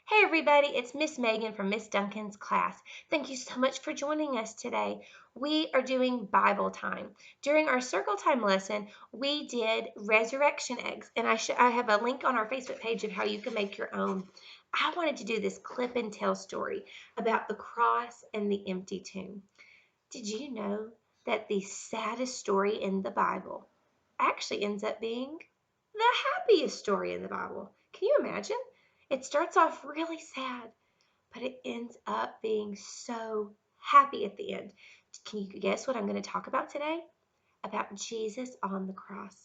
Hey everybody, it's Miss Megan from Miss Duncan's class. Thank you so much for joining us today. We are doing Bible time. During our circle time lesson, we did resurrection eggs, and I have a link on our Facebook page of how you can make your own. I wanted to do this clip and tell story about the cross and the empty tomb. Did you know that the saddest story in the Bible actually ends up being the happiest story in the Bible? Can you imagine? It starts off really sad, but it ends up being so happy at the end. Can you guess what I'm going to talk about today? About Jesus on the cross.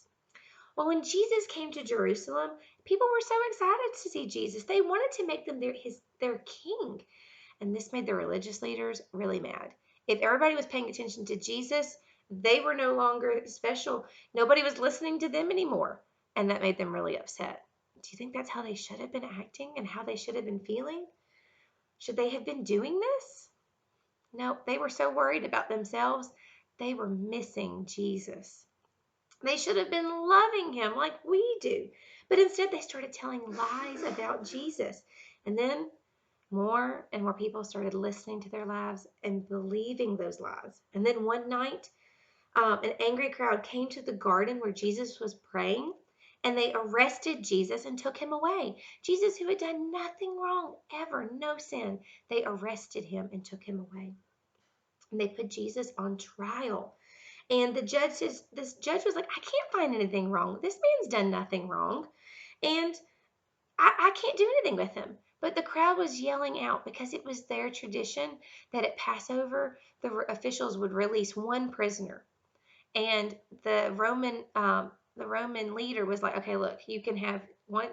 Well, when Jesus came to Jerusalem, people were so excited to see Jesus. They wanted to make them their king. And this made the religious leaders really mad. If everybody was paying attention to Jesus, they were no longer special. Nobody was listening to them anymore. And that made them really upset. Do you think that's how they should have been acting and how they should have been feeling? Should they have been doing this? No, they were so worried about themselves, they were missing Jesus. They should have been loving him like we do. But instead, they started telling lies about Jesus. And then more and more people started listening to their lies and believing those lies. And then one night, an angry crowd came to the garden where Jesus was praying, and they arrested Jesus and took him away. Jesus, who had done nothing wrong, ever, no sin, they arrested him and took him away. And they put Jesus on trial. And this judge was like, I can't find anything wrong. This man's done nothing wrong. And I can't do anything with him. But the crowd was yelling out because it was their tradition that at Passover, the officials would release one prisoner. And the Roman leader was like, okay, look, you can have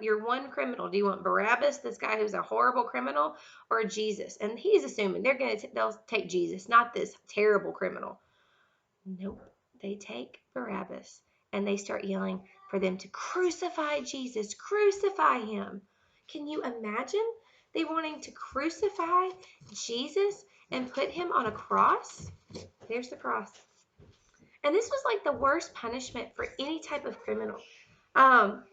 you're one criminal. Do you want Barabbas, this guy who's a horrible criminal, or Jesus? And he's assuming they'll take Jesus, not this terrible criminal. Nope, they take Barabbas, and they start yelling for them to crucify Jesus, crucify him. Can you imagine? They wanting to crucify Jesus and put him on a cross? There's the cross. And this was like the worst punishment for any type of criminal. Um,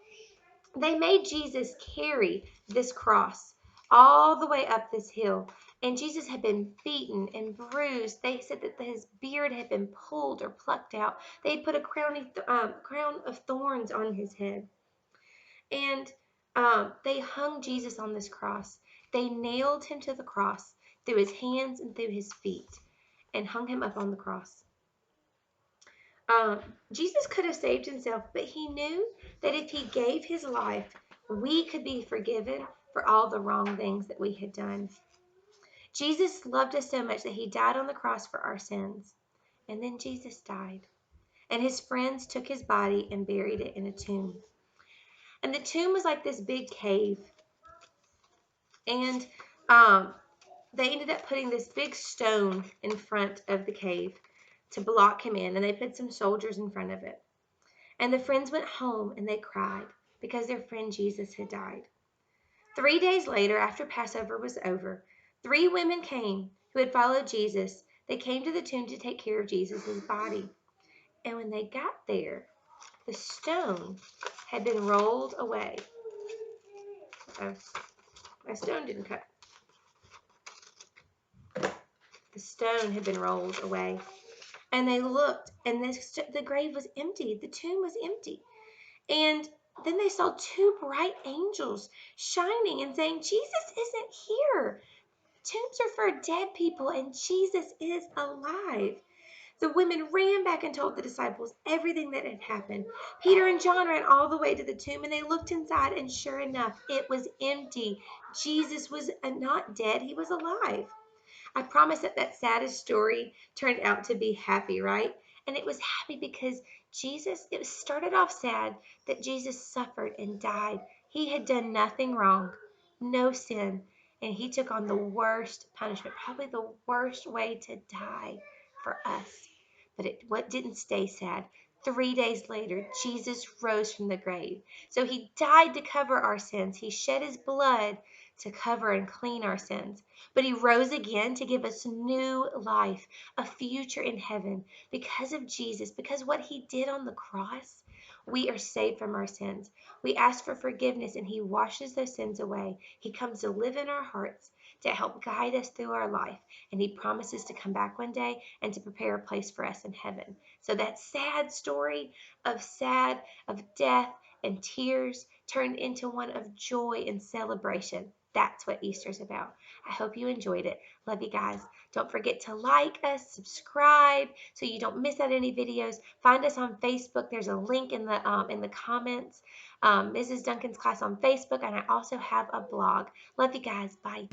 they made Jesus carry this cross all the way up this hill. And Jesus had been beaten and bruised. They said that his beard had been pulled or plucked out. They had put a crown of thorns on his head. And they hung Jesus on this cross. They nailed him to the cross through his hands and through his feet and hung him up on the cross. Jesus could have saved himself, but he knew that if he gave his life, we could be forgiven for all the wrong things that we had done. Jesus loved us so much that he died on the cross for our sins. And then Jesus died. And his friends took his body and buried it in a tomb. And the tomb was like this big cave. And they ended up putting this big stone in front of the cave to block him in. And they put some soldiers in front of it. And the friends went home and they cried because their friend Jesus had died. 3 days later, after Passover was over, 3 women came who had followed Jesus. They came to the tomb to take care of Jesus' body. And when they got there, the stone had been rolled away. My stone didn't cut. The stone had been rolled away. And they looked, and the grave was empty. The tomb was empty. And then they saw 2 bright angels shining and saying, Jesus isn't here. Tombs are for dead people, and Jesus is alive. The women ran back and told the disciples everything that had happened. Peter and John ran all the way to the tomb, and they looked inside, and sure enough, it was empty. Jesus was not dead. He was alive. I promise that saddest story turned out to be happy, right? And it was happy because it started off sad that Jesus suffered and died. He had done nothing wrong, no sin, and he took on the worst punishment, probably the worst way to die for us. But what didn't stay sad? 3 days later, Jesus rose from the grave. So he died to cover our sins. He shed his blood to cover and clean our sins. But he rose again to give us new life, a future in heaven because of Jesus, because what he did on the cross, We are saved from our sins. We ask for forgiveness and He washes those sins away. He comes to live in our hearts to help guide us through our life. And He promises to come back one day and to prepare a place for us in heaven. So that sad story of death and tears turned into one of joy and celebration. That's what Easter's about. I hope you enjoyed it. Love you guys. Don't forget to like us, subscribe, so you don't miss out any videos. Find us on Facebook. There's a link in the comments. Mrs. Duncan's class on Facebook, and I also have a blog. Love you guys. Bye.